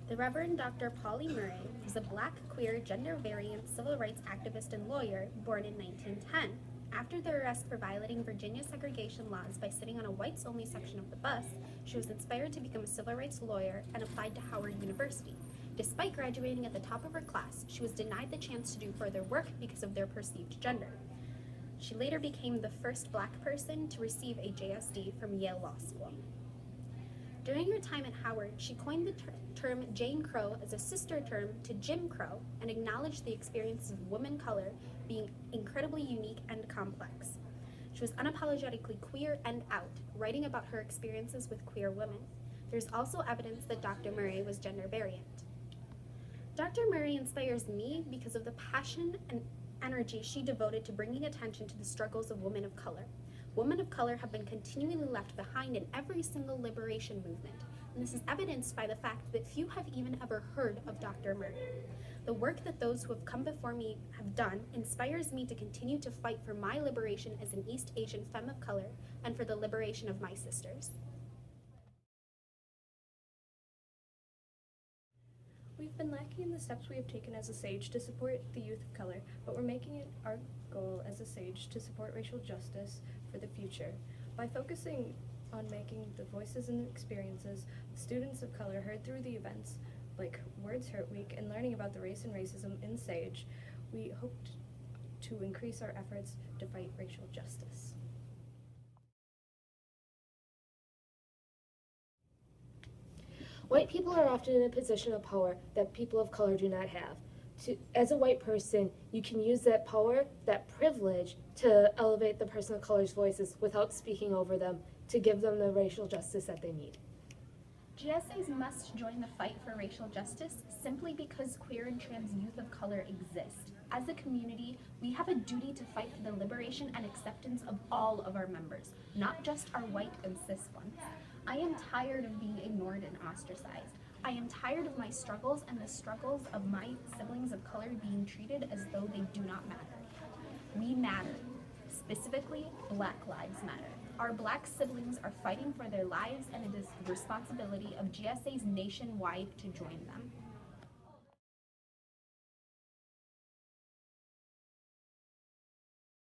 The Reverend Dr. Polly Murray was a black, queer, gender-variant civil rights activist and lawyer born in 1910. After the arrest for violating Virginia segregation laws by sitting on a whites-only section of the bus, she was inspired to become a civil rights lawyer and applied to Howard University. Despite graduating at the top of her class, she was denied the chance to do further work because of their perceived gender. She later became the first black person to receive a JSD from Yale Law School. During her time at Howard, she coined the term Jane Crow as a sister term to Jim Crow and acknowledged the experiences of women of color being incredibly unique and complex. She was unapologetically queer and out, writing about her experiences with queer women. There's also evidence that Dr. Murray was gender variant. Dr. Murray inspires me because of the passion and energy she devoted to bringing attention to the struggles of women of color. Women of color have been continually left behind in every single liberation movement, and this is evidenced by the fact that few have even ever heard of Dr. Murray. The work that those who have come before me have done inspires me to continue to fight for my liberation as an East Asian femme of color and for the liberation of my sisters. We've been lacking in the steps we have taken as a SAGE to support the youth of color, but we're making it our goal as a SAGE to support racial justice for the future. By focusing on making the voices and experiences of students of color heard through the events like Words Hurt Week and learning about the race and racism in SAGE, we hoped to increase our efforts to fight racial justice. White people are often in a position of power that people of color do not have. As a white person, you can use that power, that privilege, to elevate the person of color's voices without speaking over them, to give them the racial justice that they need. GSAs must join the fight for racial justice simply because queer and trans youth of color exist. As a community, we have a duty to fight for the liberation and acceptance of all of our members, not just our white and cis ones. I am tired of being ignored and ostracized. I am tired of my struggles and the struggles of my siblings of color being treated as though they do not matter. We matter. Specifically, Black Lives Matter. Our Black siblings are fighting for their lives, and it is the responsibility of GSAs nationwide to join them.